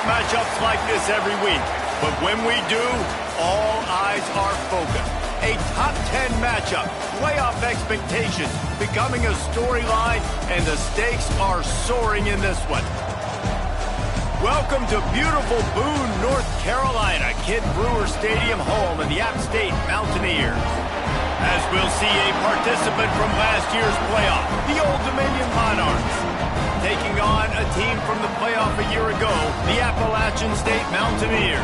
Matchups like this every week, but when we do, all eyes are focused. A top 10 matchup, playoff expectations becoming a storyline, and the stakes are soaring in this one. Welcome to beautiful Boone, North Carolina, Kid Brewer Stadium, home of the App State Mountaineers. As we'll see a participant from last year's playoff, the Old Dominion Monarchs, taking on a team from the playoff a year ago, the Appalachian State Mountaineers.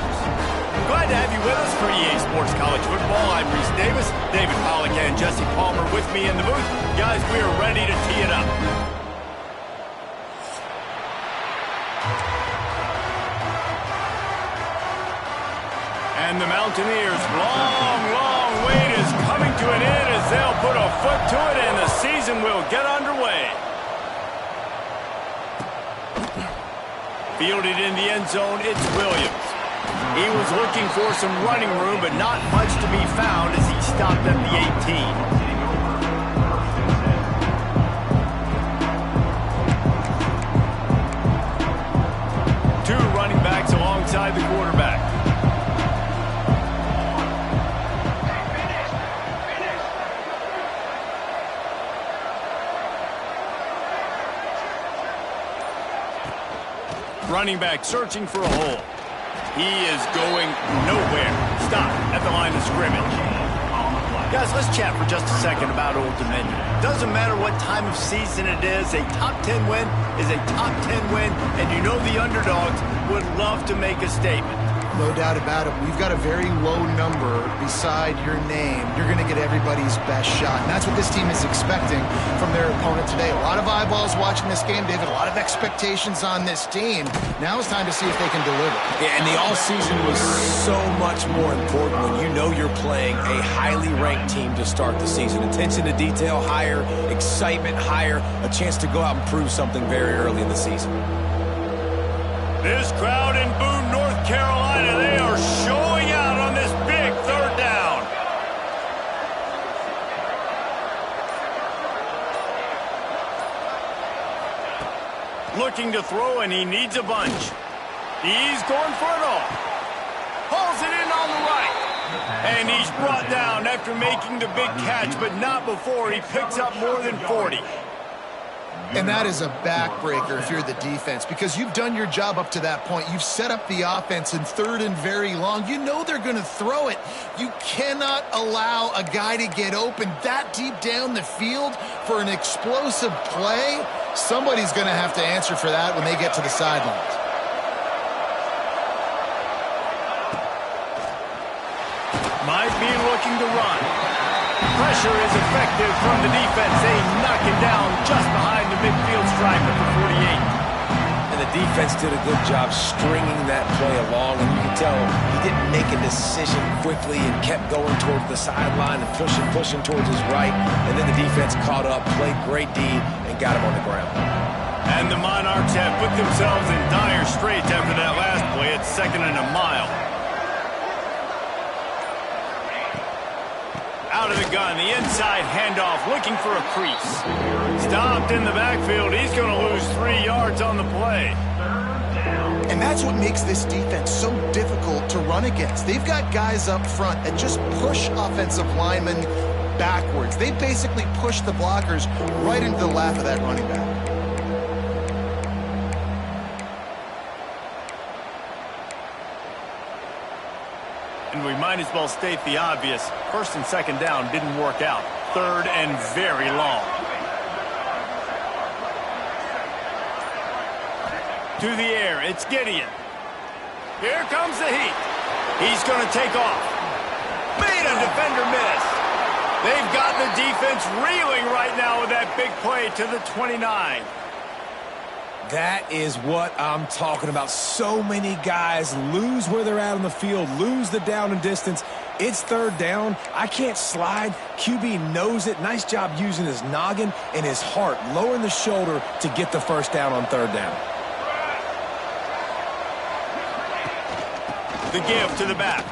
Glad to have you with us for EA Sports College Football. I'm Reese Davis, David Pollock and Jesse Palmer with me in the booth. Guys, we are ready to tee it up. And the Mountaineers' long wait is coming to an end as they'll put a foot to it and the season will get underway. Fielded in the end zone, it's Williams. He was looking for some running room, but not much to be found as he stopped at the 18. Two running backs alongside the quarterback. Running back searching for a hole. He is going nowhere. Stop at the line of scrimmage. Guys, let's chat for just a second about Old Dominion. Doesn't matter what time of season it is, a top 10 win is a top 10 win, and you know the underdogs would love to make a statement. No doubt about it. We've got a very low number beside your name. You're going to get everybody's best shot. And that's what this team is expecting from their opponent today. A lot of eyeballs watching this game, David. A lot of expectations on this team. Now it's time to see if they can deliver. Yeah, and the all-season was so much more important when you know you're playing a highly ranked team to start the season. Attention to detail higher, excitement higher, a chance to go out and prove something very early in the season. This crowd in Boone, North Carolina, they are showing out on this big third down. Looking to throw, and he needs a bunch. He's going for it all. Hauls it in on the right. And he's brought down after making the big catch, but not before he picks up more than 40. And that is a backbreaker if you're the defense, because you've done your job up to that point. You've set up the offense in third and very long. You know they're going to throw it. You cannot allow a guy to get open that deep down the field for an explosive play. Somebody's going to have to answer for that when they get to the sidelines. Might be looking to run. Pressure is effective from the defense. They knock him down just behind the midfield stripe at the 48. And the defense did a good job stringing that play along, and you can tell he didn't make a decision quickly and kept going towards the sideline and pushing towards his right. And then the defense caught up, played great D, and got him on the ground. And the Monarchs have put themselves in dire straits after that last play. It's 2nd and a mile. Out out of the gun. The inside handoff, looking for a crease. Stopped in the backfield. He's going to lose 3 yards on the play. And that's what makes this defense so difficult to run against. They've got guys up front that just push offensive linemen backwards. They basically push the blockers right into the lap of that running back. And we might as well state the obvious. First and second down didn't work out. Third and very long. To the air, it's Gideon. Here comes the heat. He's going to take off. Made a defender miss. They've got the defense reeling right now with that big play to the 29. That is what I'm talking about. So many guys lose where they're at on the field, lose the down and distance. It's third down. I can't slide. QB knows it. Nice job using his noggin and his heart, lowering the shoulder to get the first down on third down. The give to the back.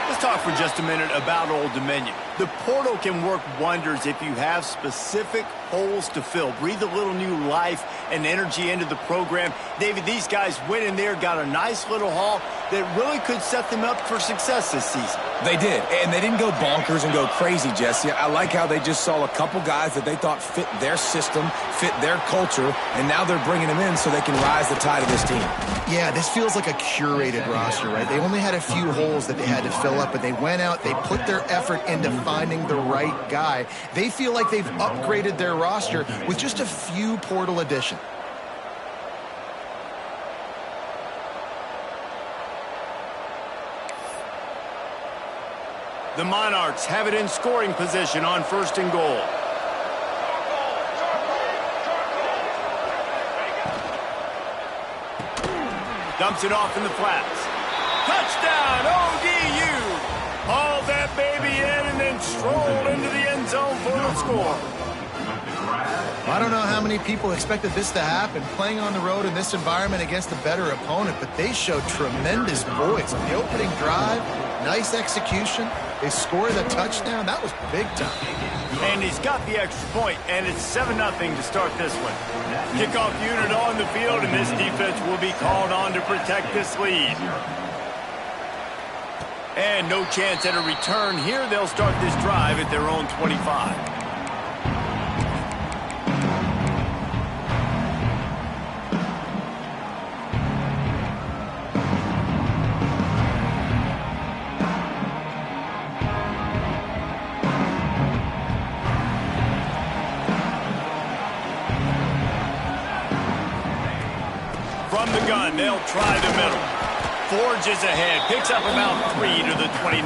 Let's talk for just a minute about Old Dominion. The portal can work wonders if you have specific holes to fill. Breathe a little new life and energy into the program. David, these guys went in there, got a nice little haul that really could set them up for success this season. They did, and they didn't go bonkers and go crazy, Jesse. I like how they just saw a couple guys that they thought fit their system, fit their culture, and now they're bringing them in so they can rise the tide of this team. Yeah, this feels like a curated roster, right? They only had a few holes that they had to fill up, but they went out, they put their effort into finding the right guy. They feel like they've upgraded their roster with just a few portal additions. The Monarchs have it in scoring position on first and goal. Dumps it off in the flats. Touchdown, ODU! Hauled that baby in and then strolled into the end zone for the score. I don't know how many people expected this to happen, playing on the road in this environment against a better opponent, but they showed tremendous poise. On the opening drive, nice execution. They scored a touchdown. That was big time. And he's got the extra point, and it's 7-0 to start this one. Kickoff unit on the field, and this defense will be called on to protect this lead. And no chance at a return here. They'll start this drive at their own 25. From the gun, they'll try the middle. Forges ahead, picks up about 3 to the 29.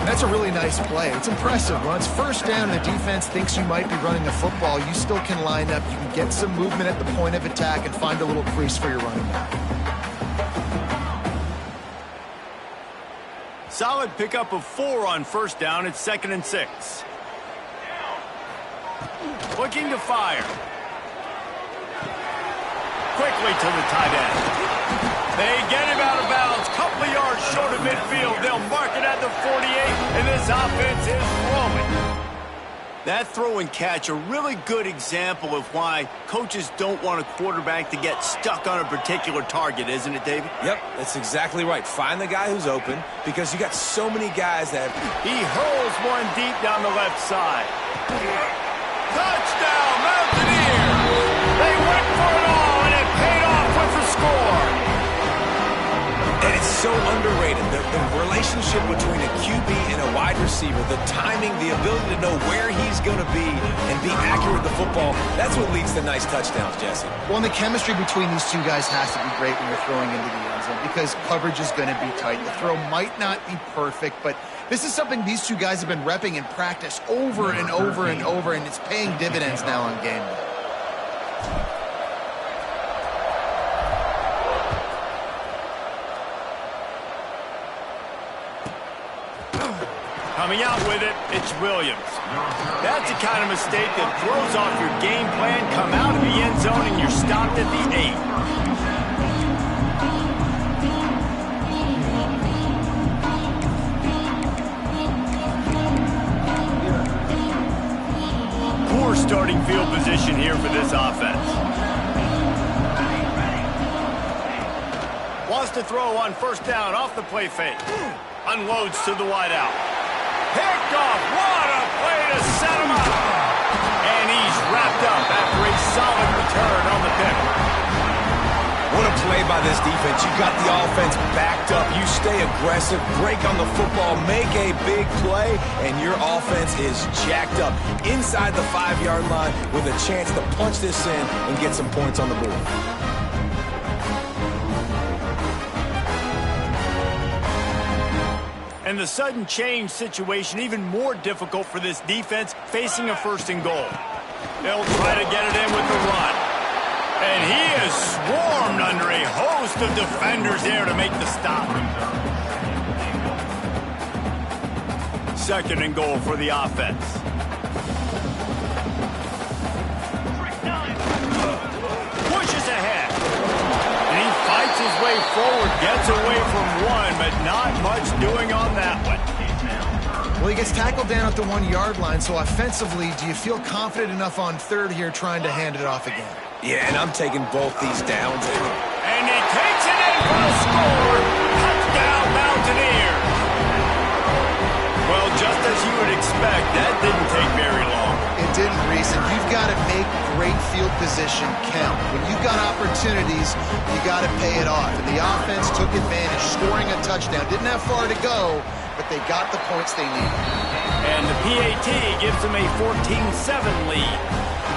That's a really nice play. It's impressive. When it's first down and the defense thinks you might be running the football, you still can line up. You can get some movement at the point of attack and find a little crease for your running back. Solid pickup of 4 on first down. It's 2nd and 6. Looking to fire. Quickly to the tight end. They get him out of bounds. Couple of yards short of midfield. They'll mark it at the 48, and this offense is flowing. That throw and catch, a really good example of why coaches don't want a quarterback to get stuck on a particular target, isn't it, David? Yep, that's exactly right. Find the guy who's open, because you got so many guys that... He hurls one deep down the left side. Touchdown, Mountaineers! They went for it all, and it paid off with the score. And it's so underrated. The relationship between a QB and a wide receiver, the timing, the ability to know where he's going to be and be accurate with the football, that's what leads to nice touchdowns, Jesse. Well, and the chemistry between these two guys has to be great when you're throwing into the end zone because coverage is going to be tight. The throw might not be perfect, but this is something these two guys have been repping in practice over and over and over, and it's paying dividends now on game day. Coming out with it, it's Williams. That's the kind of mistake that throws off your game plan. Come out of the end zone and you're stopped at the 8. starting field position here for this offense. Wants to throw on first down off the play fake. Unloads to the wideout. Picked off. What a play to set him up. And he's wrapped up after a solid return on the pick. What a play by this defense. You got the offense backed up. You stay aggressive, break on the football, make a big play, and your offense is jacked up inside the 5-yard line with a chance to punch this in and get some points on the board. And the sudden change situation even more difficult for this defense facing a 1st and goal. They'll try to get it in with the run. And he is swarmed under a host of defenders there to make the stop. 2nd and goal for the offense. Pushes ahead. And he fights his way forward, gets away from one, but not much doing on that one. Well, he gets tackled down at the 1-yard line, so offensively, do you feel confident enough on 3rd here trying to hand it off again? Yeah, and I'm taking both these downs. And he takes it in for a score. Touchdown, Mountaineers. Well, just as you would expect, that didn't take very long. It didn't, Reese, and you've got to make great field position count. When you've got opportunities, you got to pay it off. And the offense took advantage, scoring a touchdown. Didn't have far to go, but they got the points they needed. And the PAT gives them a 14-7 lead.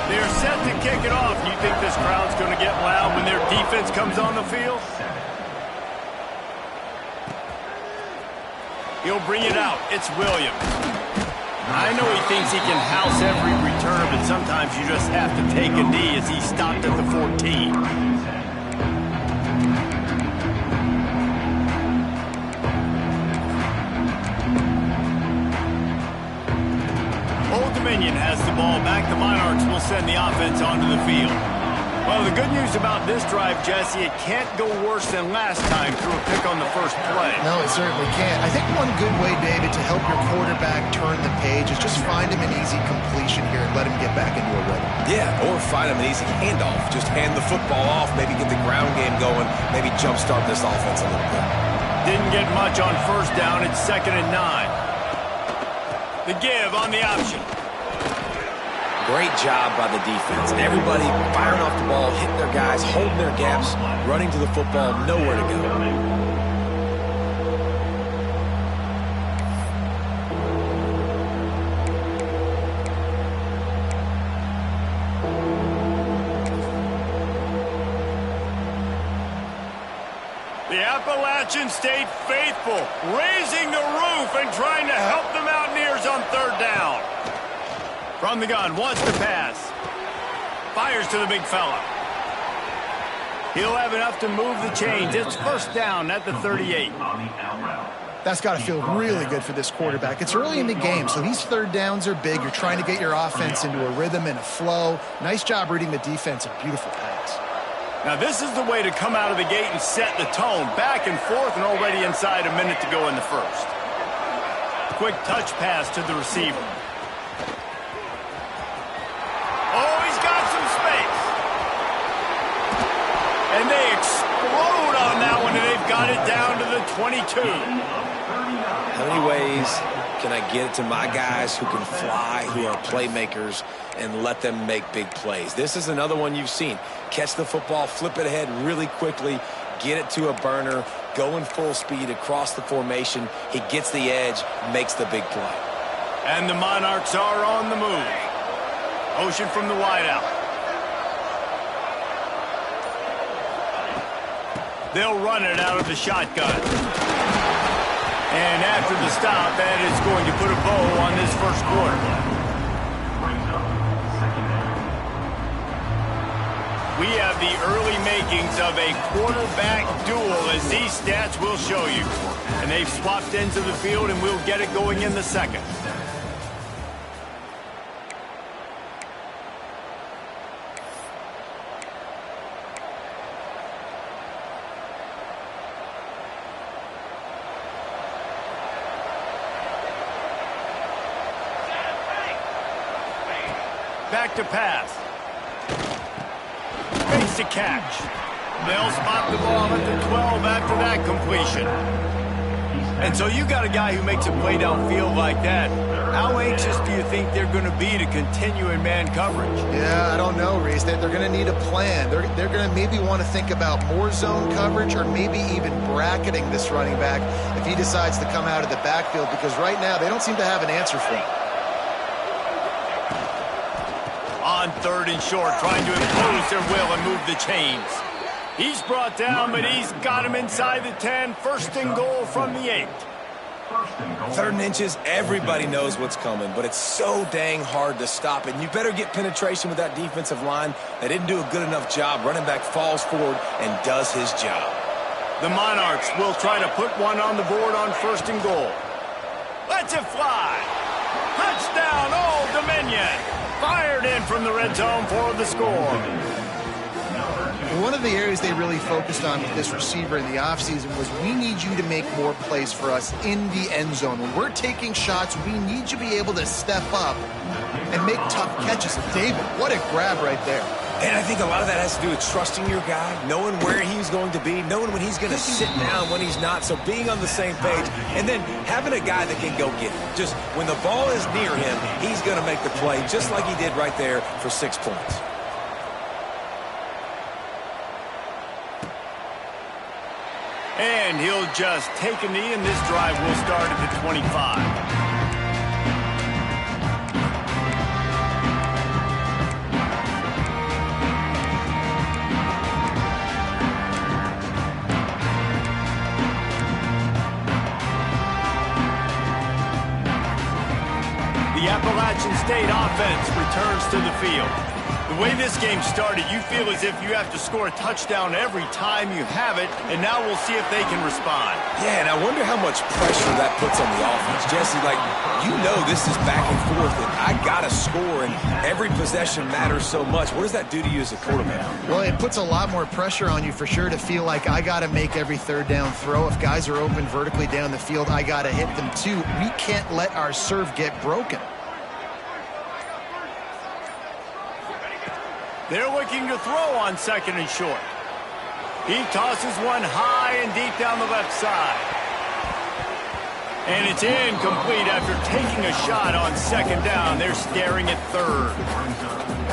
They're set to kick it off. You think this crowd's going to get loud when their defense comes on the field? He'll bring it out. It's Williams. I know he thinks he can house every return, but sometimes you just have to take a knee as he stopped at the 14. Old Dominion has the ball back. The Monarchs will send the offense onto the field. Well, the good news about this drive, Jesse, it can't go worse than last time through a pick on the first play. No, it certainly can't. I think one good way, David, to help your quarterback turn the page is just find him an easy completion here and let him get back into a rhythm. Yeah, or find him an easy handoff. Just hand the football off, maybe get the ground game going, maybe jumpstart this offense a little bit. Didn't get much on first down. It's 2nd and 9. The give on the option. Great job by the defense. Everybody firing off the ball, hitting their guys, holding their gaps, running to the football, nowhere to go. The Appalachians stayed faithful, raising the roof and trying to help the Mountaineers on 3rd down. From the gun, wants to pass. Fires to the big fella. He'll have enough to move the chains. It's 1st down at the 38. That's got to feel really good for this quarterback. It's early in the game, so these 3rd downs are big. You're trying to get your offense into a rhythm and a flow. Nice job reading the defense. A beautiful pass. Now, this is the way to come out of the gate and set the tone. Back and forth and already inside a minute to go in the first. Quick touch pass to the receiver. Oh, he's got some space. And they explode on that one, and they've got it down to the 22. How many ways can I get it to my guys who can fly, who are playmakers, and let them make big plays? This is another one you've seen. Catch the football, flip it ahead really quickly, get it to a burner, go in full speed across the formation. He gets the edge, makes the big play. And the Monarchs are on the move. Motion from the wideout. They'll run it out of the shotgun. And after the stop, that is going to put a bow on this first quarter. We have the early makings of a quarterback duel, as these stats will show you. And they've swapped ends of the field, and we'll get it going in the second. Back back to pass. Face to catch. They'll spot the ball at the 12 after that completion. And so you got a guy who makes a play downfield like that. How anxious do you think they're going to be to continue in man coverage? Yeah, I don't know, Reese. They're going to need a plan. They're going to maybe want to think about more zone coverage or maybe even bracketing this running back if he decides to come out of the backfield, because right now they don't seem to have an answer for him. On 3rd and short, trying to impose their will and move the chains. He's brought down, but he's got him inside the 10. 1st and goal from the 8. 3rd and inches, everybody knows what's coming, but it's so dang hard to stop it. And you better get penetration with that defensive line. They didn't do a good enough job. Running back falls forward and does his job. The Monarchs will try to put one on the board on 1st and goal. Lets it fly. Touchdown, Old Dominion. Fired in from the red zone for the score. One of the areas they really focused on with this receiver in the offseason was, we need you to make more plays for us in the end zone. When we're taking shots, we need you to be able to step up and make tough catches. David, what a grab right there. And I think a lot of that has to do with trusting your guy, knowing where he's going to be, knowing when he's going to sit down, when he's not, so being on the same page, and then having a guy that can go get it. Just when the ball is near him, he's going to make the play, just like he did right there for 6 points. And he'll just take a knee, and this drive will start at the 25. The Appalachian State offense returns to the field. The way this game started, you feel as if you have to score a touchdown every time you have it, and now we'll see if they can respond. Yeah, and I wonder how much pressure that puts on the offense. Jesse, like, you know this is back and forth, and I got to score, and every possession matters so much. What does that do to you as a quarterback? Well, it puts a lot more pressure on you for sure to feel like I got to make every 3rd down throw. If guys are open vertically down the field, I got to hit them too. We can't let our serve get broken. They're looking to throw on 2nd and short. He tosses one high and deep down the left side. And it's incomplete after taking a shot on 2nd down. They're staring at 3rd.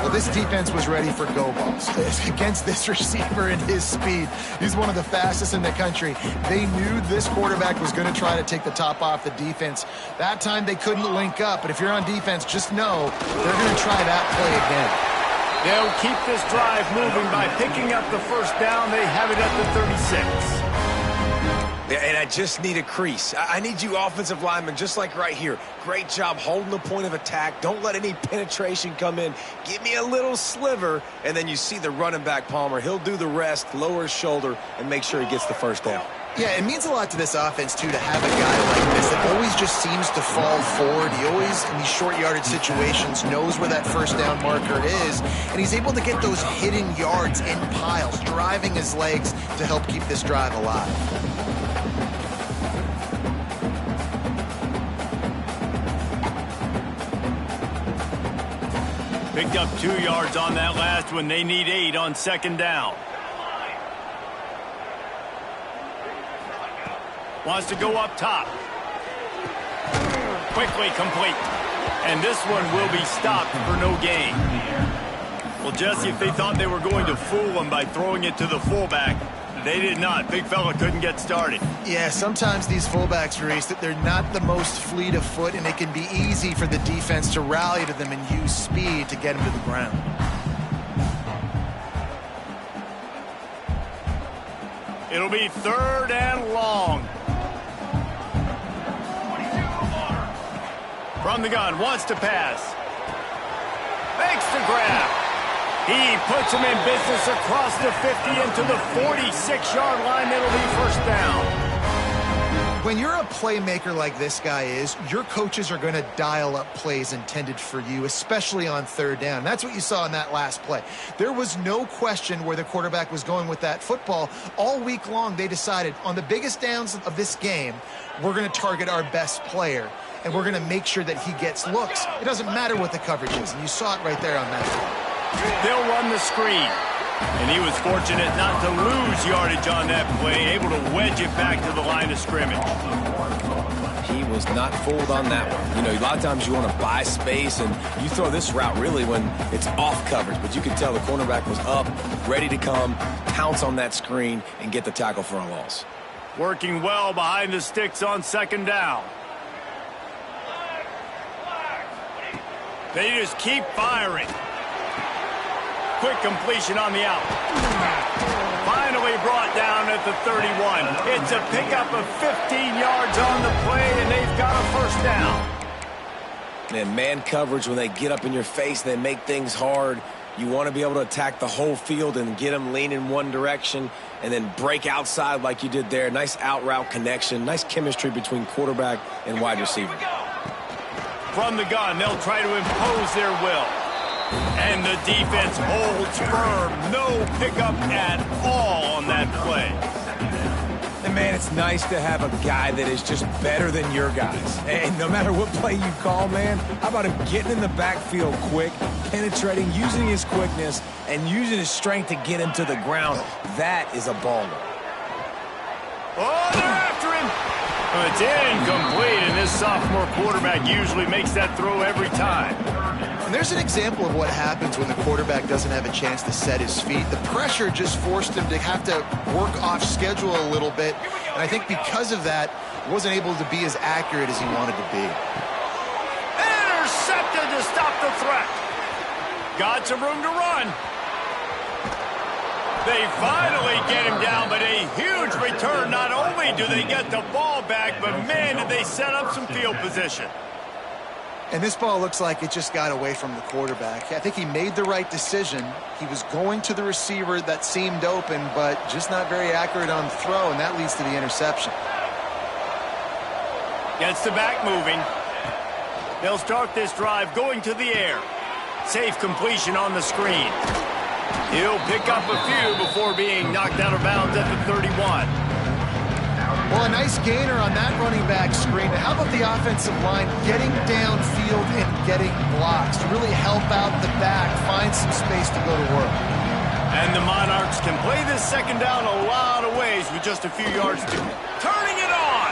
Well, this defense was ready for go balls against this receiver and his speed. He's one of the fastest in the country. They knew this quarterback was going to try to take the top off the defense. That time they couldn't link up, but if you're on defense, just know they're going to try that play again. They'll keep this drive moving by picking up the 1st down. They have it at the 36. Yeah, and I just need a crease. I need you offensive linemen, just like right here. Great job holding the point of attack. Don't let any penetration come in. Give me a little sliver, and then you see the running back, Palmer. He'll do the rest, lower his shoulder, and make sure he gets the 1st down. Yeah, it means a lot to this offense, too, to have a guy like this that always just seems to fall forward. He always, in these short yardage situations, knows where that 1st down marker is, and he's able to get those hidden yards in piles, driving his legs to help keep this drive alive. Picked up 2 yards on that last one. They need 8 on 2nd down. Wants to go up top. Quickly complete. And this one will be stopped for no gain. Well, Jesse, if they thought they were going to fool him by throwing it to the fullback, they did not. Big fella couldn't get started. Yeah, sometimes these fullbacks, Reese, that they're not the most fleet of foot, and it can be easy for the defense to rally to them and use speed to get them to the ground. It'll be 3rd and long. From the gun, wants to pass. Makes the grab. He puts him in business across the 50 into the 46-yard line. It'll be 1st down. When you're a playmaker like this guy is, your coaches are going to dial up plays intended for you, especially on 3rd down. That's what you saw in that last play. There was no question where the quarterback was going with that football. All week long, they decided on the biggest downs of this game, we're going to target our best player. and we're going to make sure that he gets looks. It doesn't matter what the coverage is, and you saw it right there on that play. They'll run the screen. And he was fortunate not to lose yardage on that play, able to wedge it back to the line of scrimmage. He was not fooled on that one. You know, a lot of times you want to buy space, and you throw this route really when it's off coverage. But you could tell the cornerback was up, ready to come, pounce on that screen, and get the tackle for a loss. Working well behind the sticks on second down. They just keep firing. Quick completion on the out. Finally brought down at the 31. It's a pickup of 15 yards on the play, and they've got a first down. And man coverage, when they get up in your face, they make things hard. You want to be able to attack the whole field and get them leaning one direction and then break outside like you did there. Nice out route connection, nice chemistry between quarterback and wide receiver. From the gun, they'll try to impose their will. And the defense holds firm. No pickup at all on that play. And, man, it's nice to have a guy that is just better than your guys. And no matter what play you call, man, how about him getting in the backfield quick, penetrating, using his quickness, and using his strength to get him to the ground. That is a baller. Oh, they're after him. It's incomplete, and this sophomore quarterback usually makes that throw every time. And there's an example of what happens when the quarterback doesn't have a chance to set his feet. The pressure just forced him to have to work off schedule a little bit. And I think because of that, he wasn't able to be as accurate as he wanted to be. Intercepted to stop the threat. Got some room to run. They finally get him down, but a huge return. Not only do they get the ball back, but man, did they set up some field position. And this ball looks like it just got away from the quarterback. I think he made the right decision. He was going to the receiver that seemed open, but just not very accurate on the throw, and that leads to the interception. Gets the back moving. They'll start this drive going to the air. Safe completion on the screen. He'll pick up a few before being knocked out of bounds at the 31. Well, a nice gainer on that running back screen. How about the offensive line getting downfield and getting blocks to really help out the back, find some space to go to work? And the Monarchs can play this second down a lot of ways with just a few yards to turning it on.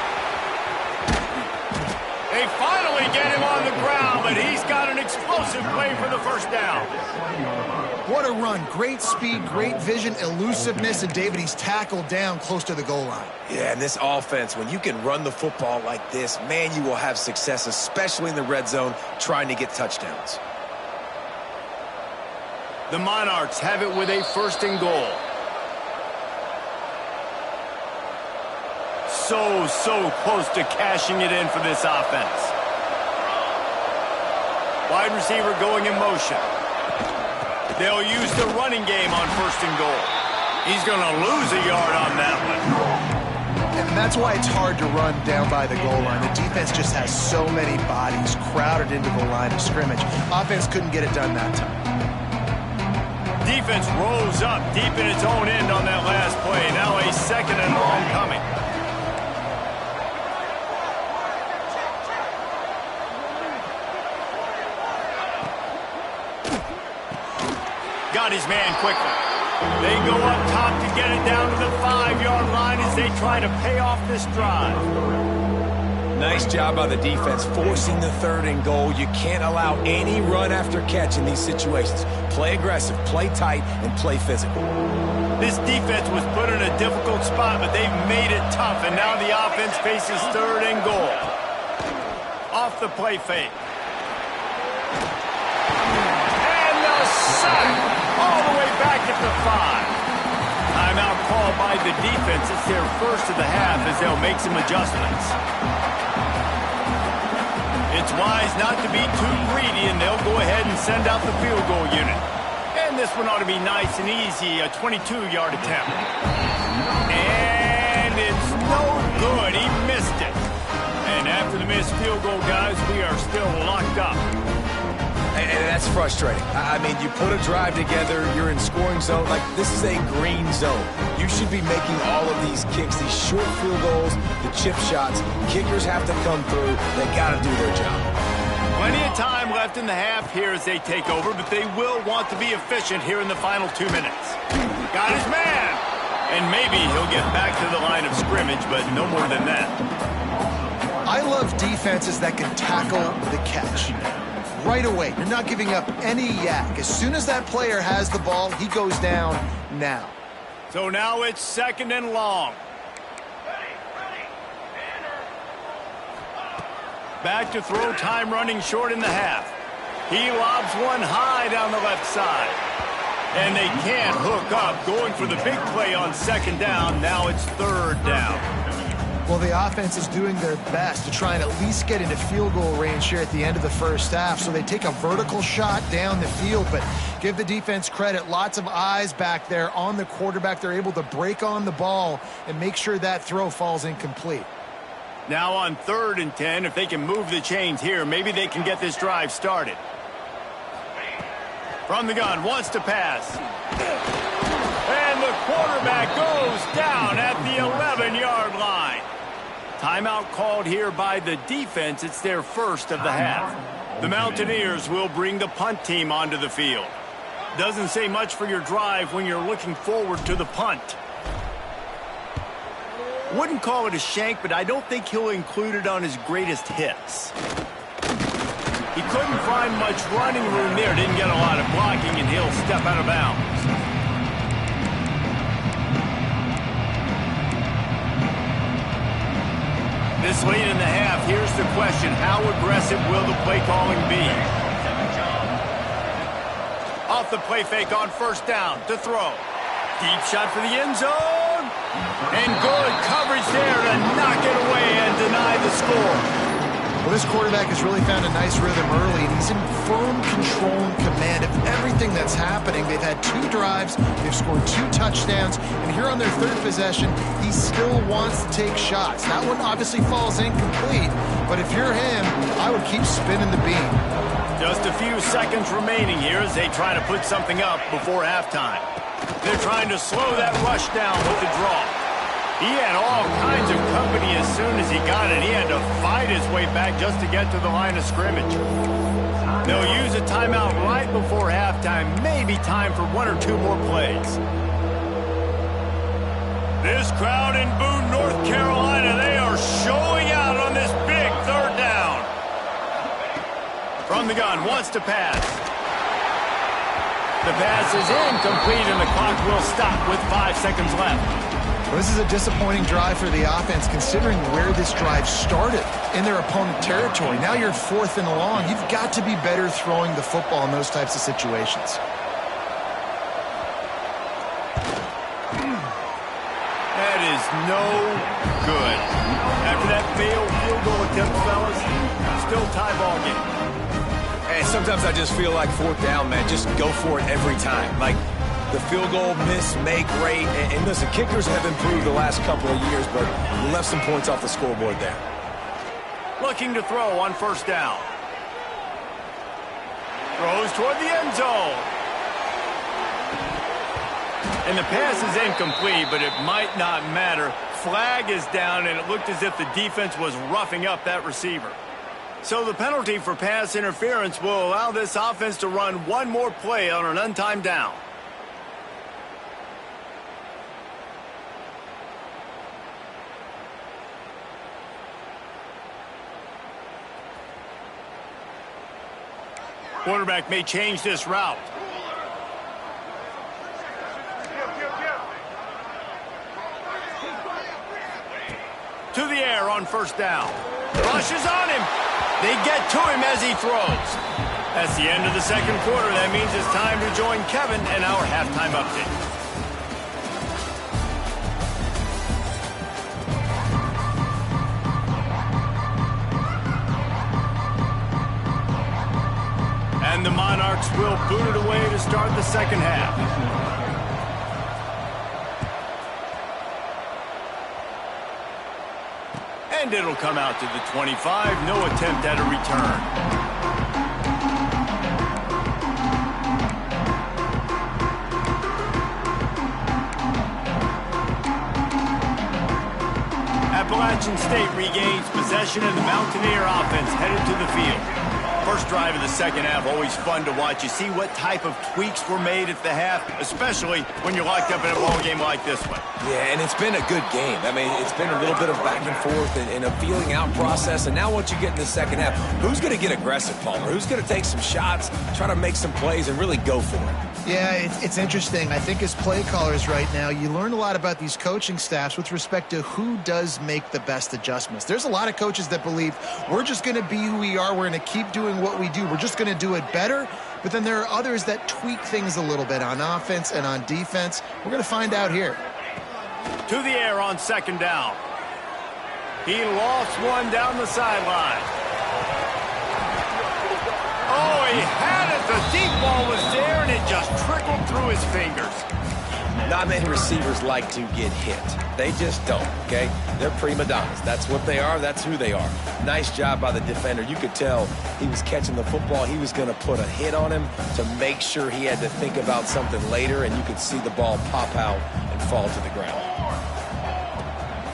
They finally get him on the ground, but he's got an explosive play for the first down. What a run. Great speed, great vision, elusiveness, and David, he's tackled down close to the goal line. Yeah, and this offense, when you can run the football like this, man, you will have success, especially in the red zone, trying to get touchdowns. The Monarchs have it with a first and goal. So close to cashing it in for this offense. Wide receiver going in motion. They'll use the running game on first and goal. He's going to lose a yard on that one. And that's why it's hard to run down by the goal line. The defense just has so many bodies crowded into the line of scrimmage. Offense couldn't get it done that time. Defense rose up deep in its own end on that last play. Now a second and long coming. Got his man quickly. They go up top to get it down to the 5-yard line as they try to pay off this drive. Nice job by the defense forcing the third and goal. You can't allow any run after catch in these situations. Play aggressive, play tight, and play physical. This defense was put in a difficult spot, but they've made it tough, and now the offense faces third and goal. Off the play fake. And the sack. All the way back at the 5. Timeout called by the defense. It's their first of the half as they'll make some adjustments. It's wise not to be too greedy, and they'll go ahead and send out the field goal unit. And this one ought to be nice and easy, a 22-yard attempt. And it's no good. He missed it. And after the missed field goal, guys, we are still locked up. And that's frustrating. I mean, you put a drive together, you're in scoring zone. Like, this is a green zone. You should be making all of these kicks, these short field goals, the chip shots. Kickers have to come through. They got to do their job. Plenty of time left in the half here as they take over, but they will want to be efficient here in the final 2 minutes. Got his man! And maybe he'll get back to the line of scrimmage, but no more than that. I love defenses that can tackle the catch. Right away, you're not giving up any yak. As soon as that player has the ball, he goes down now. So now it's 2nd and long. Back to throw, time running short in the half. He lobs one high down the left side. And they can't hook up, going for the big play on 2nd down. Now it's 3rd down. Well, the offense is doing their best to try and at least get into field goal range here at the end of the first half. So they take a vertical shot down the field, but give the defense credit. Lots of eyes back there on the quarterback. They're able to break on the ball and make sure that throw falls incomplete. Now on 3rd and 10, if they can move the chains here, maybe they can get this drive started. From the gun, wants to pass. And the quarterback goes down at the 11-yard line. Timeout called here by the defense. It's their first of the half. The Mountaineers will bring the punt team onto the field. Doesn't say much for your drive when you're looking forward to the punt. Wouldn't call it a shank, but I don't think he'll include it on his greatest hits. He couldn't find much running room there. Didn't get a lot of blocking, and he'll step out of bounds. This late in the half, here's the question. How aggressive will the play calling be? Off the play fake on 1st down to throw. Deep shot for the end zone. And good coverage there to knock it away and deny the score. Well, this quarterback has really found a nice rhythm early, and he's in firm control and command of everything that's happening. They've had 2 drives, they've scored 2 touchdowns, and here on their 3rd possession, he still wants to take shots. That one obviously falls incomplete, but if you're him, I would keep spinning the beam. Just a few seconds remaining here as they try to put something up before halftime. They're trying to slow that rush down with the draw. He had all kinds of company as soon as he got it. He had to fight his way back just to get to the line of scrimmage. They'll use a timeout right before halftime. Maybe time for 1 or 2 more plays. This crowd in Boone, North Carolina, they are showing out on this big 3rd down. From the gun, wants to pass. The pass is incomplete, and the clock will stop with 5 seconds left. Well, this is a disappointing drive for the offense, considering where this drive started in their opponent territory. Now you're 4th and long. You've got to be better throwing the football in those types of situations. That is no good. After that failed field goal attempt, fellas, still tie ball game. And sometimes I just feel like 4th down, man. Just go for it every time. Like, the field goal, miss, make, great. And listen, kickers have improved the last couple of years, but we left some points off the scoreboard there. Looking to throw on 1st down. Throws toward the end zone. And the pass is incomplete, but it might not matter. Flag is down, and it looked as if the defense was roughing up that receiver. So the penalty for pass interference will allow this offense to run 1 more play on an untimed down. Quarterback may change this route. To the air on 1st down. Rushes on him. They get to him as he throws. That's the end of the 2nd quarter. That means it's time to join Kevin and our halftime update. And the Monarchs will boot it away to start the 2nd half. And it'll come out to the 25. No attempt at a return. Appalachian State regains possession and the Mountaineer offense headed to the field. First drive of the second half, always fun to watch. You see what type of tweaks were made at the half, especially when you're locked up in a ball game like this one. Yeah, and it's been a good game. I mean, it's been a little bit of back and forth and a feeling out process. And now once you get in the second half, who's going to get aggressive, Palmer? Who's going to take some shots, try to make some plays, and really go for it? Yeah, it's interesting. I think as play callers right now, you learn a lot about these coaching staffs with respect to who does make the best adjustments. There's a lot of coaches that believe we're just going to be who we are. We're going to keep doing what we do. We're just going to do it better. But then there are others that tweak things a little bit on offense and on defense. We're going to find out here. To the air on second down. He lost one down the sideline. Oh, he had it. The deep ball was there, and it just trickled through his fingers. Not many receivers like to get hit. They just don't, okay? They're prima donnas. That's what they are. That's who they are. Nice job by the defender. You could tell he was catching the football. He was going to put a hit on him to make sure he had to think about something later, and you could see the ball pop out and fall to the ground.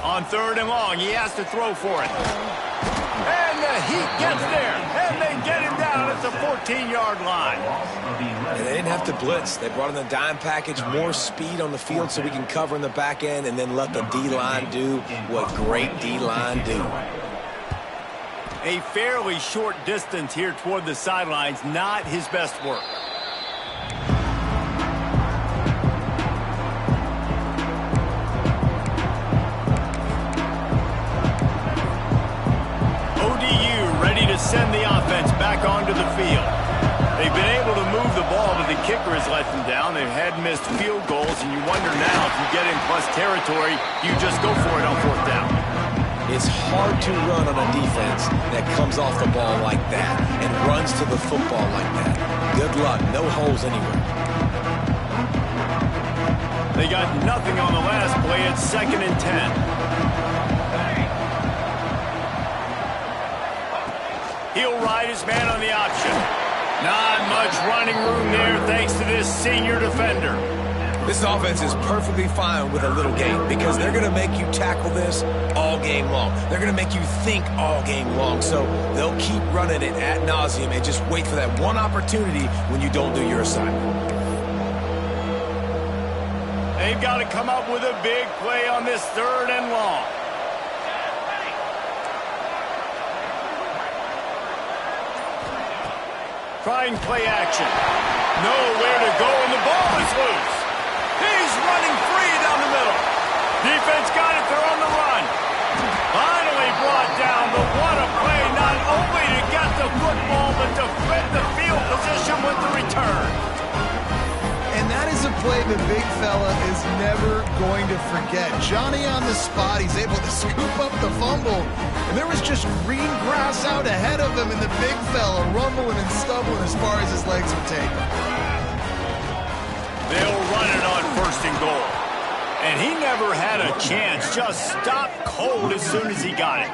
On third and long, he has to throw for it. And the Heat gets there, and they get him down at the 14-yard line. And they didn't have to blitz. They brought in the dime package, more speed on the field so we can cover in the back end and then let the D-line do what great D-line do. A fairly short distance here toward the sidelines, not his best work. Send the offense back onto the field. They've been able to move the ball, but the kicker has let them down. They've had missed field goals, and you wonder now if you get in plus territory, you just go for it on fourth down. It's hard to run on a defense that comes off the ball like that and runs to the football like that. Good luck. No holes anywhere. They got nothing on the last play. It's 2nd and 10. He'll ride his man on the option. Not much running room there thanks to this senior defender. This offense is perfectly fine with a little game because they're going to make you tackle this all game long. They're going to make you think all game long. So they'll keep running it ad nauseum and just wait for that one opportunity when you don't do your assignment. They've got to come up with a big play on this 3rd and long. Trying play action. Nowhere to go, and the ball is loose. He's running free down the middle. Defense got it. They're on the run. Finally brought down, but what a play, not only to get the football, but to flip the field position with the return. And that is a play the big fella is never going to forget. Johnny on the spot. He's able to scoop up the fumble. And there was just green grass out ahead of him, and the big fella rumbling and stumbling as far as his legs would take him. They'll run it on 1st and goal. And he never had a chance. Just stopped cold as soon as he got it.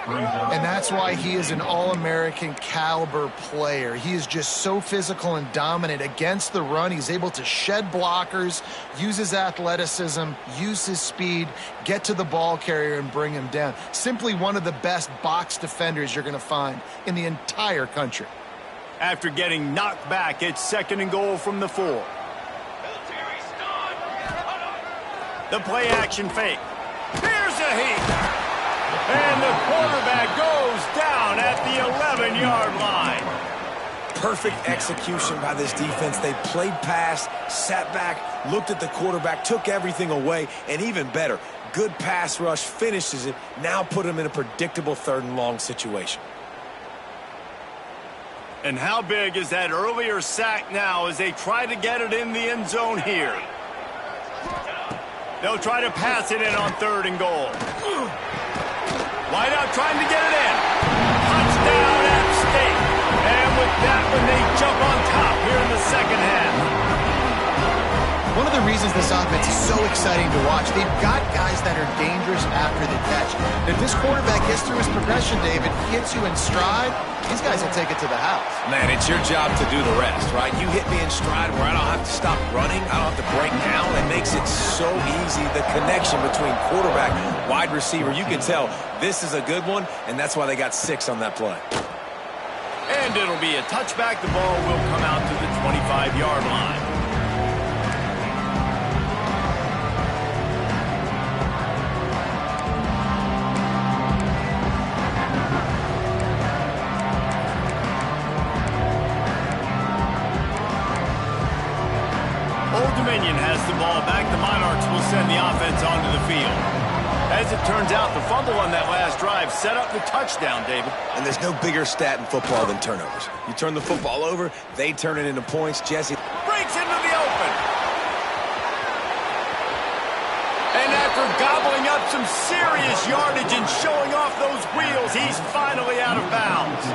And that's why he is an All-American caliber player. He is just so physical and dominant against the run. He's able to shed blockers, use his athleticism, use his speed, get to the ball carrier and bring him down. Simply one of the best box defenders you're going to find in the entire country. After getting knocked back, it's 2nd and goal from the 4. The play action fake. Here's a Heat. And the quarterback goes down at the 11-yard line. Perfect execution by this defense. They played pass, sat back, looked at the quarterback, took everything away, and even better, good pass rush, finishes it, now put him in a predictable 3rd and long situation. And how big is that earlier sack now as they try to get it in the end zone here? They'll try to pass it in on 3rd and goal. Wide out trying to get it in. Touchdown, App State. And with that one, they jump on top here in the second half. One of the reasons this offense is so exciting to watch, they've got guys that are dangerous after the catch. If this quarterback gets through his progression, David, hits you in stride, these guys will take it to the house. Man, it's your job to do the rest, right? You hit me in stride where I don't have to stop running, I don't have to break down and make makes it so easy. The connection between quarterback, wide receiver, you can tell this is a good one, and that's why they got 6 on that play. And it'll be a touchback. The ball will come out to the 25-yard line. Old Dominion has the ball back. The Monarchs will send the offense onto the field. As it turns out, the fumble on that last drive set up the touchdown, David. And there's no bigger stat in football than turnovers. You turn the football over, they turn it into points. Jesse breaks into the open. And after gobbling up some serious yardage and showing off those wheels, he's finally out of bounds.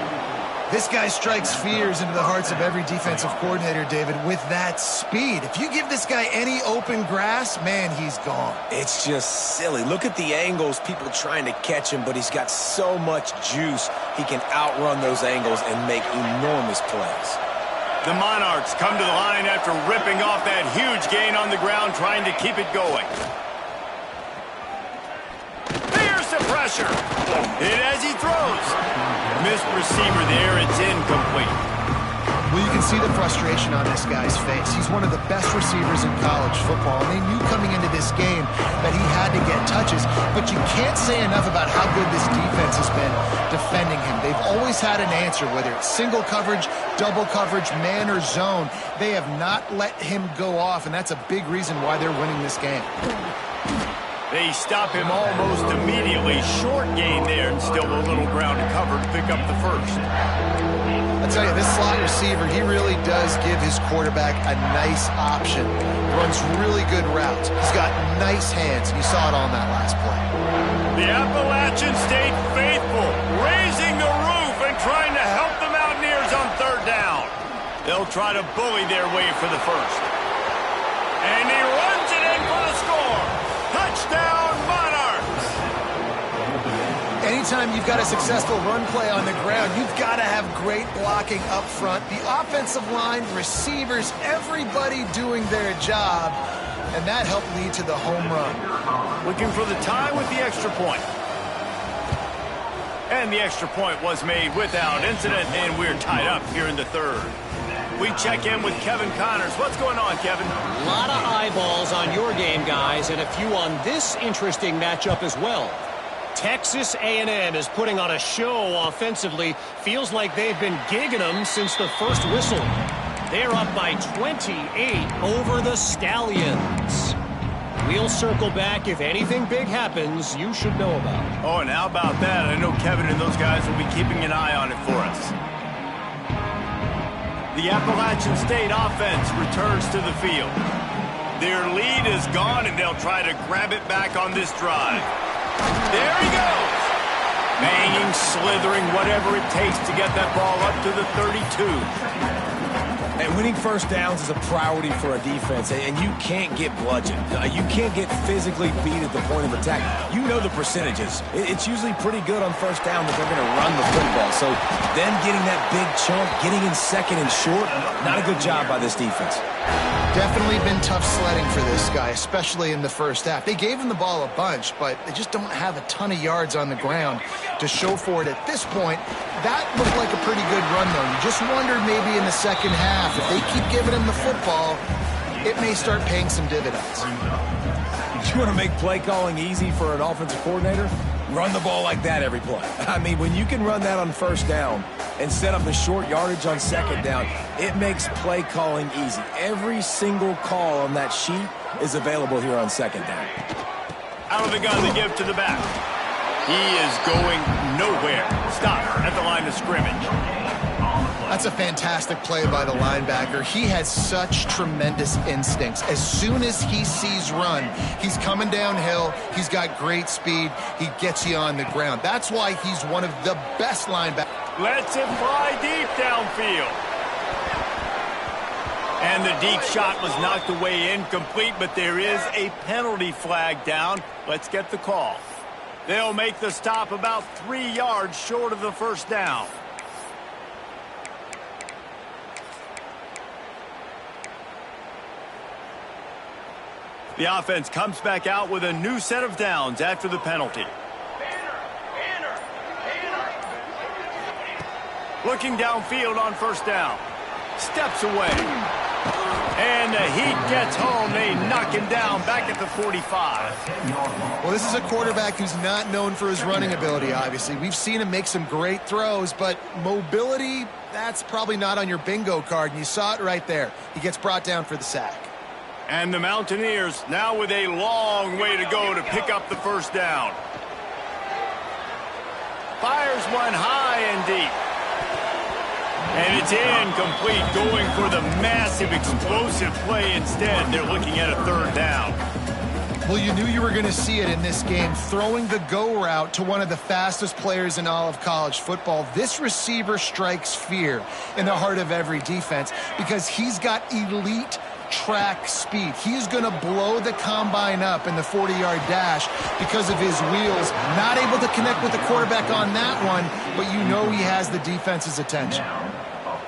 This guy strikes fears into the hearts of every defensive coordinator, David, with that speed. If you give this guy any open grass, man, he's gone. It's just silly. Look at the angles, people trying to catch him, but he's got so much juice. He can outrun those angles and make enormous plays. The Monarchs come to the line after ripping off that huge gain on the ground, trying to keep it going. There's the pressure. Hit as he throws. Missed receiver there. It's incomplete. Well, you can see the frustration on this guy's face. He's one of the best receivers in college football, and they knew coming into this game that he had to get touches, but you can't say enough about how good this defense has been defending him. They've always had an answer, whether it's single coverage, double coverage, man or zone. They have not let him go off, and that's a big reason why they're winning this game. They stop him almost immediately. Short gain there, and still a little ground to cover to pick up the first. I tell you, this slot receiver, he really does give his quarterback a nice option. Runs really good routes. He's got nice hands, and you saw it on that last play. The Appalachian State faithful, raising the roof and trying to help the Mountaineers on third down. They'll try to bully their way for the first. And he runs it in for the score. Touchdown, Monarchs! Anytime you've got a successful run play on the ground, you've got to have great blocking up front. The offensive line, receivers, everybody doing their job, and that helped lead to the home run. Looking for the tie with the extra point. And the extra point was made without incident, and we're tied up here in the third. We check in with Kevin Connors. What's going on, Kevin? A lot of eyeballs on your game, guys, and a few on this interesting matchup as well. Texas A&M is putting on a show offensively. Feels like they've been gigging them since the first whistle. They're up by 28 over the Stallions. We'll circle back if anything big happens you should know about. Oh, and how about that? I know Kevin and those guys will be keeping an eye on it for us. The Appalachian State offense returns to the field. Their lead is gone, and they'll try to grab it back on this drive. There he goes! Banging, slithering, whatever it takes to get that ball up to the 32. And winning first downs is a priority for a defense, and you can't get bludgeoned. You can't get physically beat at the point of attack. You know the percentages. It's usually pretty good on first down that they're going to run the football. So them getting that big chunk, getting in second and short, not a good job by this defense. Definitely been tough sledding for this guy, especially in the first half. They gave him the ball a bunch, but they just don't have a ton of yards on the ground to show for it at this point. That looked like a pretty good run, though. You just wondered maybe in the second half, if they keep giving him the football, it may start paying some dividends. You want to make play calling easy for an offensive coordinator? Run the ball like that every play. I mean, when you can run that on first down and set up the short yardage on second down, it makes play calling easy. Every single call on that sheet is available here on second down. Out of the gun to give to the back. He is going nowhere. Stop at the line of scrimmage. That's a fantastic play by the linebacker. He has such tremendous instincts. As soon as he sees run, he's coming downhill. He's got great speed. He gets you on the ground. That's why he's one of the best linebackers. Lets him fly deep downfield. And the deep shot was knocked away incomplete, but there is a penalty flag down. Let's get the call. They'll make the stop about 3 yards short of the first down. The offense comes back out with a new set of downs after the penalty. Looking downfield on first down. Steps away. And the Heat gets home. They knock him down back at the 45. Well, this is a quarterback who's not known for his running ability, obviously. We've seen him make some great throws, but mobility, that's probably not on your bingo card, and you saw it right there. He gets brought down for the sack. And the Mountaineers now with a long way to go to pick up the first down. Fires one high and deep. And it's incomplete, going for the massive explosive play instead. They're looking at a third down. Well, you knew you were going to see it in this game, throwing the go route to one of the fastest players in all of college football. This receiver strikes fear in the heart of every defense because he's got elite track speed. He's going to blow the combine up in the 40-yard dash because of his wheels. Not able to connect with the quarterback on that one, but you know he has the defense's attention.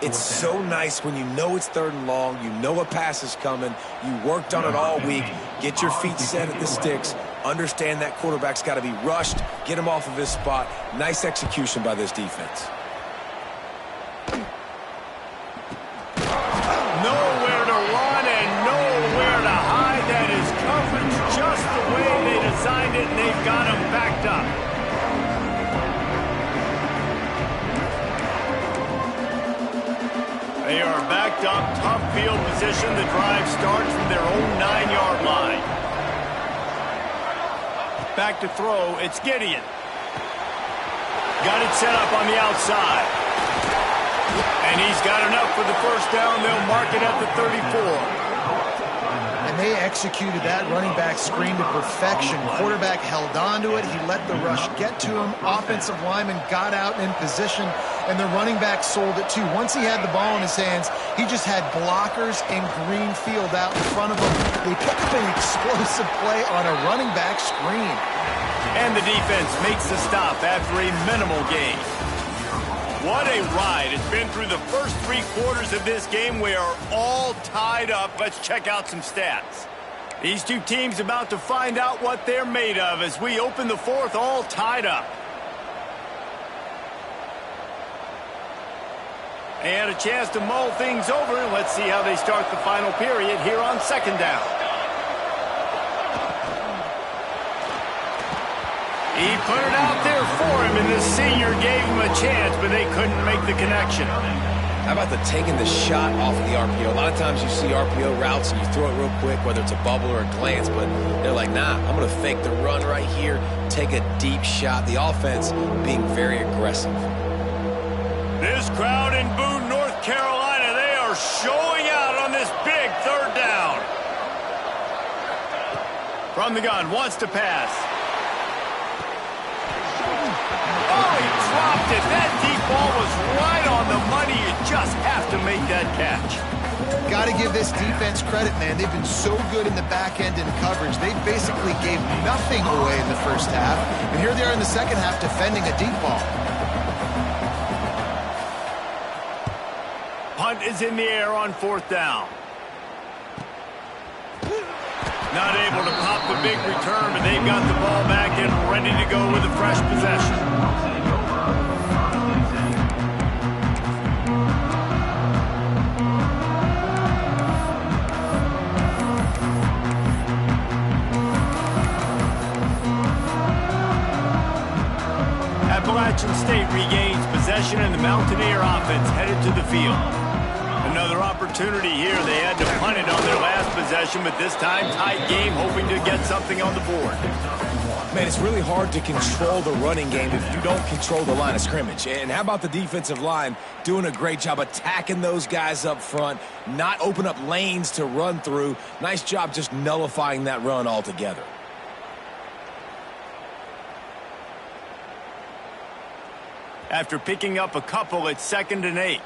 It's so nice when you know it's third and long, you know a pass is coming, you worked on it all week, get your feet set at the sticks, understand that quarterback's got to be rushed, get him off of his spot. Nice execution by this defense. Nowhere to run and nowhere to hide. That is coverage just the way they designed it, and they've got him backed up. They are backed up, tough field position. The drive starts from their own 9-yard line. Back to throw, it's Gideon. Got it set up on the outside. And he's got enough for the first down. They'll mark it at the 34. And they executed that running back screen to perfection. Quarterback held on to it. He let the rush get to him. Offensive lineman got out in position, and the running back sold it too. Once he had the ball in his hands, he just had blockers and green field out in front of him. They picked up an explosive play on a running back screen. And the defense makes the stop after a minimal gain. What a ride. It's been through the first 3 quarters of this game. We are all tied up. Let's check out some stats. These two teams about to find out what they're made of as we open the fourth, all tied up. They had a chance to mull things over. Let's see how they start the final period here on second down. He put it out there for him, and the senior gave him a chance, but they couldn't make the connection. How about the taking the shot off of the RPO? A lot of times you see RPO routes and you throw it real quick, whether it's a bubble or a glance, but they're like, nah, I'm going to fake the run right here, take a deep shot. The offense being very aggressive. This crowd in Boone, North Carolina, they are showing out on this big third down. From the gun, wants to pass. Oh, he dropped it. That deep ball was right on the money. You just have to make that catch. Got to give this defense credit, man. They've been so good in the back end in coverage. They basically gave nothing away in the first half. And here they are in the second half defending a deep ball. Punt is in the air on fourth down. Not able to pop the big return, but they've got the ball back and ready to go with a fresh possession. Appalachian State regains possession, and the Mountaineer offense headed to the field. Another opportunity here. They had to punt it on their last possession, but this time tight game, hoping to get something on the board. Man, it's really hard to control the running game if you don't control the line of scrimmage. And how about the defensive line doing a great job attacking those guys up front, not open up lanes to run through. Nice job just nullifying that run altogether. After picking up a couple, it's 2nd and 8.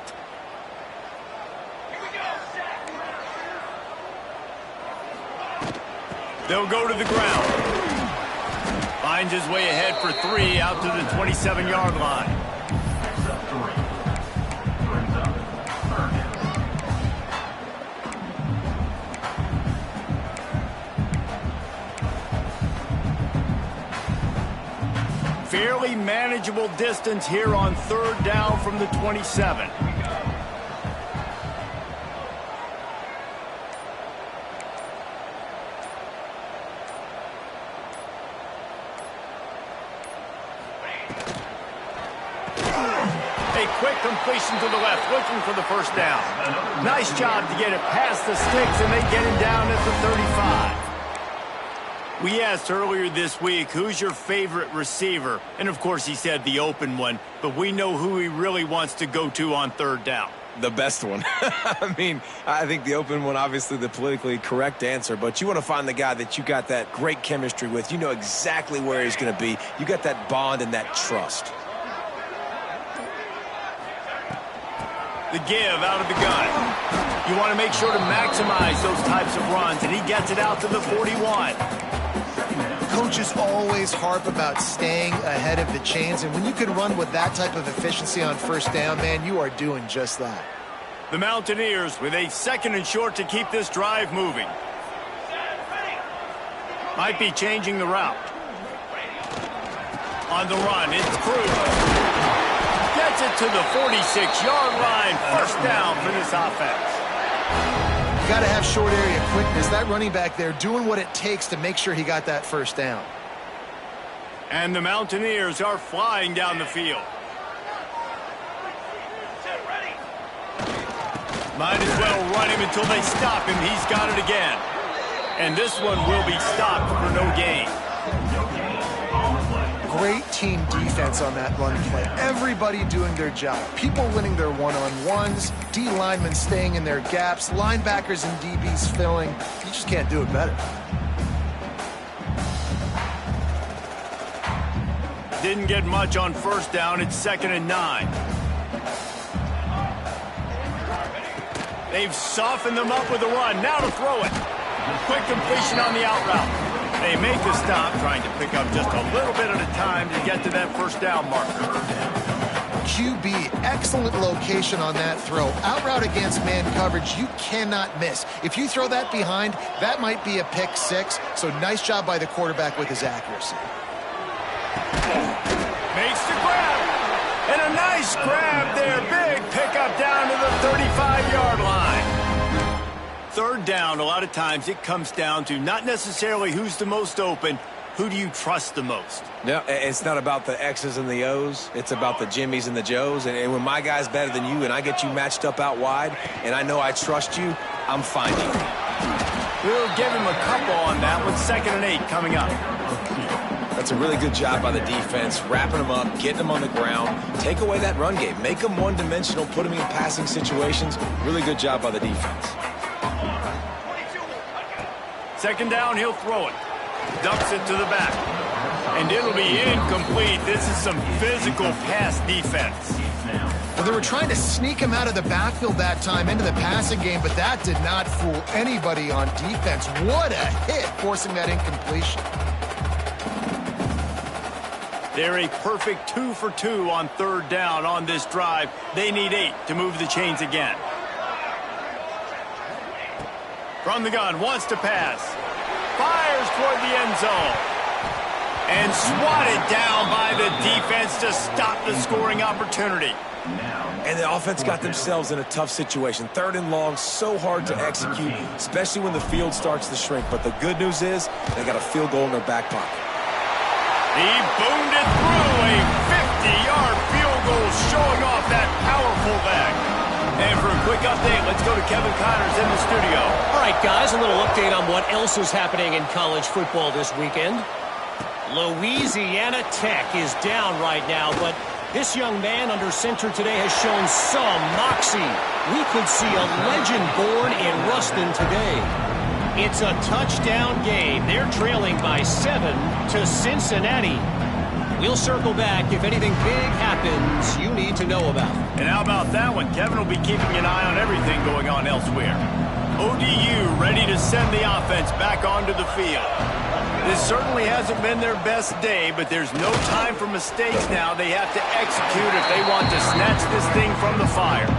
They'll go to the ground. Finds his way ahead for 3 out to the 27-yard line. fairly manageable distance here on third down from the 27. A quick completion to the left, looking for the first down. Nice job to get it past the sticks, and they get him down at the 35. We asked earlier this week, who's your favorite receiver? And, of course, he said the open one, but we know who he really wants to go to on third down. The best one. I mean, I think the open one, obviously the politically correct answer, but you want to find the guy that you got that great chemistry with. You know exactly where he's going to be. You got that bond and that trust. The give out of the gun. You want to make sure to maximize those types of runs, and he gets it out to the 41. Coaches always harp about staying ahead of the chains, and when you can run with that type of efficiency on first down, man, you are doing just that. The Mountaineers with a second and short to keep this drive moving. Might be changing the route. On the run, it's Cruz. Gets it to the 46-yard line. First down for this offense. You got to have short area quickness. That running back there doing what it takes to make sure he got that first down. And the Mountaineers are flying down the field. Might as well run him until they stop him. He's got it again. And this one will be stopped for no gain. Great team defense on that run play. Everybody doing their job. People winning their one-on-ones, D linemen staying in their gaps, linebackers and DBs filling. You just can't do it better. Didn't get much on first down. It's 2nd and 9. They've softened them up with a run. Now to throw it. Quick completion on the out route. They make the stop, trying to pick up just a little bit at a time to get to that first down marker. QB, excellent location on that throw. Out route against man coverage, you cannot miss. If you throw that behind, that might be a pick six. So nice job by the quarterback with his accuracy. Makes the grab. And a nice grab there. Big pickup down to the 35-yard line. Third down, a lot of times it comes down to not necessarily who's the most open, who do you trust the most? No, it's not about the X's and the O's. It's about the Jimmies and the Joes. And when my guy's better than you and I get you matched up out wide and I know I trust you, I'm finding you. We'll give him a couple on that one. 2nd and 8 coming up. That's a really good job by the defense, wrapping them up, getting them on the ground. Take away that run game. Make them one-dimensional, put them in passing situations. Really good job by the defense. 2nd down, he'll throw it. Ducks it to the back. And it'll be incomplete. This is some physical pass defense. Well, they were trying to sneak him out of the backfield that time into the passing game, but that did not fool anybody on defense. What a hit, forcing that incompletion. They're a perfect 2 for 2 on third down on this drive. They need 8 to move the chains again. From the gun, wants to pass. Fires toward the end zone. And swatted down by the defense to stop the scoring opportunity. And the offense got themselves in a tough situation. 3rd and long, so hard to execute, especially when the field starts to shrink. But the good news is they got a field goal in their back pocket. He boomed it through a 50-yard field goal, showing off that powerful leg. And for a quick update, let's go to Kevin Connors in the studio. All right, guys, a little update on what else is happening in college football this weekend. Louisiana Tech is down right now, but this young man under center today has shown some moxie. We could see a legend born in Ruston today. It's a touchdown game. They're trailing by 7 to Cincinnati. We'll circle back if anything big happens you need to know about. And how about that one? Kevin will be keeping an eye on everything going on elsewhere. ODU ready to send the offense back onto the field. This certainly hasn't been their best day, but there's no time for mistakes now. They have to execute if they want to snatch this thing from the fire.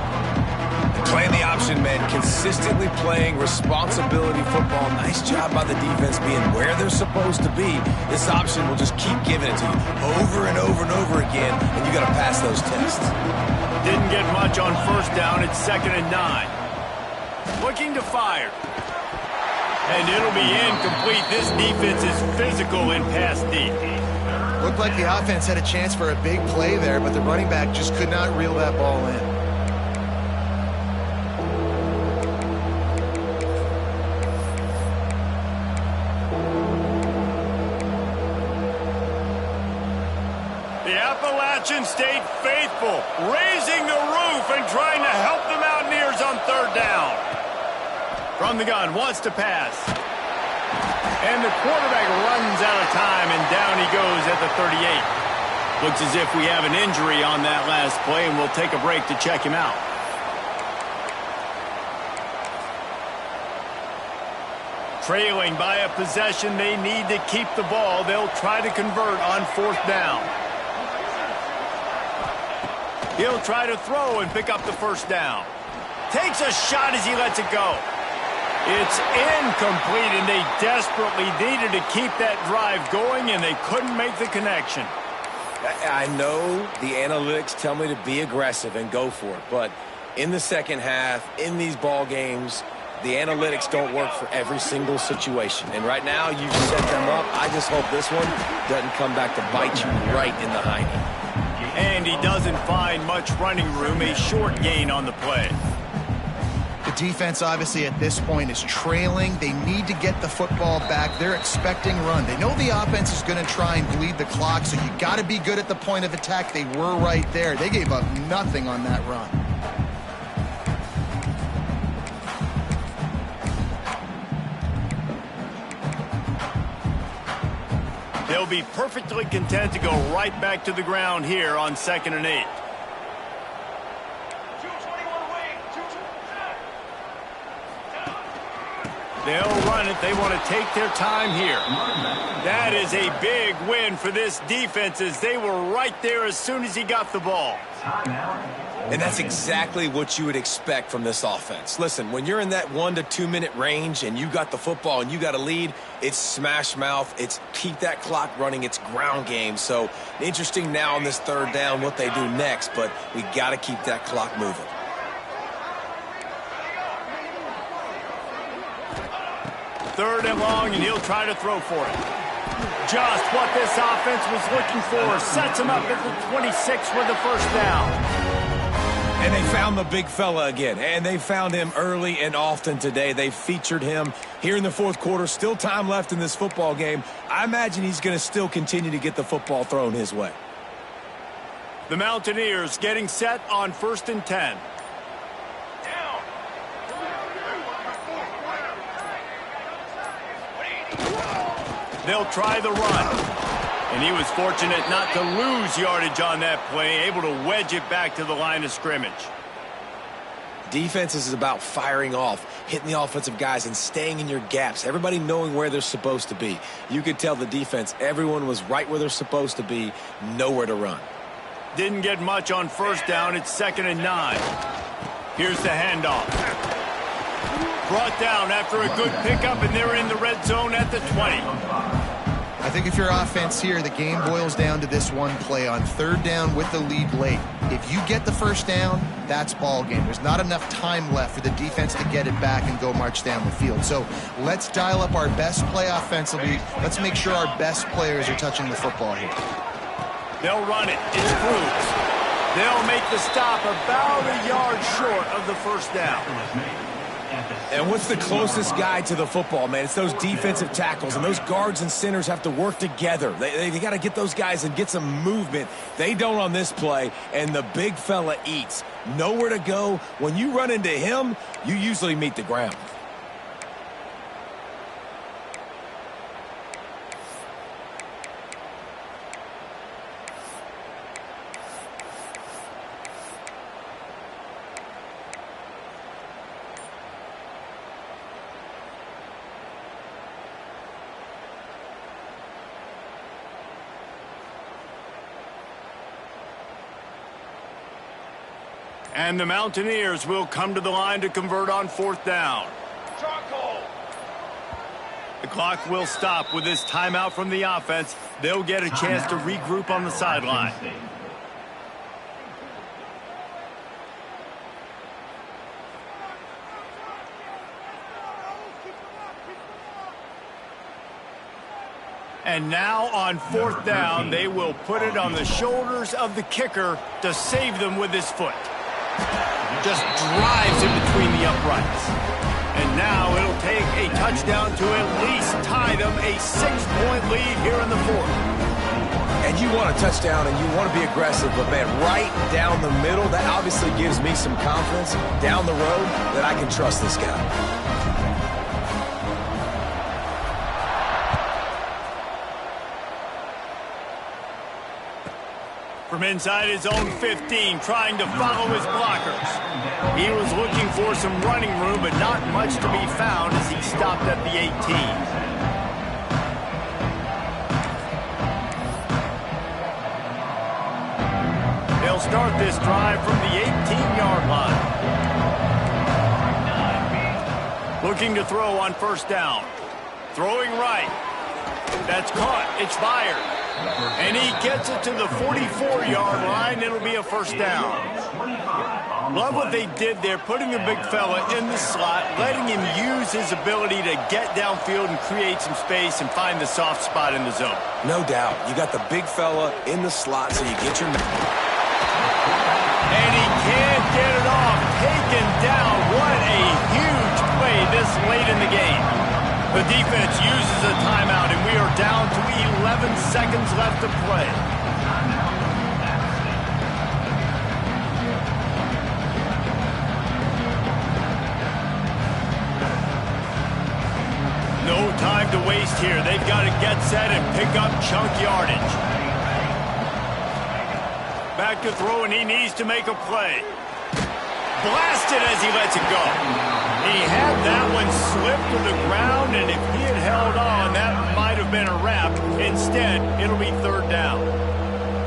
Playing the option, man. Consistently playing responsibility football. Nice job by the defense being where they're supposed to be. This option will just keep giving it to you over and over and over again, and you got to pass those tests. Didn't get much on first down. It's 2nd and 9. Looking to fire. And it'll be incomplete. This defense is physical in pass deep. Looked like the offense had a chance for a big play there, but the running back just could not reel that ball in. The Appalachians stayed faithful, raising the roof and trying to help the Mountaineers on 3rd down. From the gun, wants to pass. And the quarterback runs out of time, and down he goes at the 38. Looks as if we have an injury on that last play, and we'll take a break to check him out. Trailing by a possession, they need to keep the ball. They'll try to convert on 4th down. He'll try to throw and pick up the 1st down. Takes a shot as he lets it go. It's incomplete, and they desperately needed to keep that drive going, and they couldn't make the connection. I know the analytics tell me to be aggressive and go for it, but in the second half, in these ball games, the analytics don't work for every single situation. And right now, you've set them up. I just hope this one doesn't come back to bite you right in the hiney. And he doesn't find much running room, a short gain on the play. The defense, obviously, at this point is trailing. They need to get the football back. They're expecting run. They know the offense is going to try and bleed the clock, so you got to be good at the point of attack. They were right there. They gave up nothing on that run. They'll be perfectly content to go right back to the ground here on 2nd and 8. They'll run it. They want to take their time here. That is a big win for this defense, as they were right there as soon as he got the ball. And that's exactly what you would expect from this offense. Listen, when you're in that 1 to 2 minute range and you got the football and you got a lead, it's smash mouth, it's keep that clock running, it's ground game. So interesting now on this 3rd down what they do next, but we got to keep that clock moving. Third and long, and he'll try to throw for it. Just what this offense was looking for. Sets him up at the 26 for the 1st down. And they found the big fella again, and they found him early and often today. They featured him here in the 4th quarter. Still time left in this football game. I imagine he's going to still continue to get the football thrown his way. The Mountaineers getting set on 1st and 10. They'll try the run. And he was fortunate not to lose yardage on that play, able to wedge it back to the line of scrimmage. Defense is about firing off, hitting the offensive guys, and staying in your gaps. Everybody knowing where they're supposed to be. You could tell the defense, everyone was right where they're supposed to be, nowhere to run. Didn't get much on 1st down. It's 2nd and 9. Here's the handoff. Brought down after a good pickup, and they're in the red zone at the 20. I think if you're offense here, the game boils down to this one play on 3rd down with the lead late. If you get the 1st down, that's ball game. There's not enough time left for the defense to get it back and go march down the field. So let's dial up our best play offensively. Let's make sure our best players are touching the football here. They'll run it. It's Cruz. They'll make the stop about a yard short of the 1st down. And what's the closest guy to the football, man? It's those defensive tackles, and those guards and centers have to work together. They got to get those guys and get some movement. They don't on this play, and the big fella eats. Nowhere to go. When you run into him, you usually meet the ground. And the Mountaineers will come to the line to convert on 4th down. The clock will stop with this timeout from the offense. They'll get a chance to regroup on the sideline. And now on 4th down, they will put it on the shoulders of the kicker to save them with his foot. Just drives in between the uprights. And now it'll take a touchdown to at least tie them a 6-point lead here in the 4th. And you want a touchdown and you want to be aggressive, but man, right down the middle, that obviously gives me some confidence down the road that I can trust this guy. From inside his own 15, trying to follow his blockers. He was looking for some running room, but not much to be found as he stopped at the 18. They'll start this drive from the 18-yard line. Looking to throw on 1st down. Throwing right. That's caught. It's fired. And he gets it to the 44-yard line. It'll be a 1st down. Love what they did there, putting the big fella in the slot, letting him use his ability to get downfield and create some space and find the soft spot in the zone. No doubt. You got the big fella in the slot, so you get your... And he can't get it off. Taken down. What a huge play this late in the game. The defense uses a timeout, and we are down to 11 seconds left to play. No time to waste here. They've got to get set and pick up chunk yardage. Back to throw, and he needs to make a play. Blasted as he lets it go. He had that one slip to the ground, and if he had held on, that might have been a wrap. Instead, it'll be 3rd down.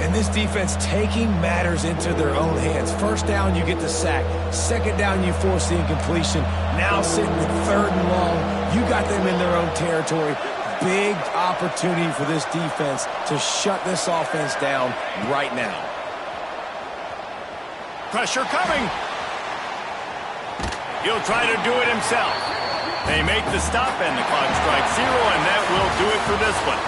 And this defense taking matters into their own hands. 1st down, you get the sack. 2nd down, you force the incompletion. Now sitting at 3rd and long, you got them in their own territory. Big opportunity for this defense to shut this offense down right now. Pressure coming. He'll try to do it himself. They make the stop, and the clock strikes 0, and that will do it for this one.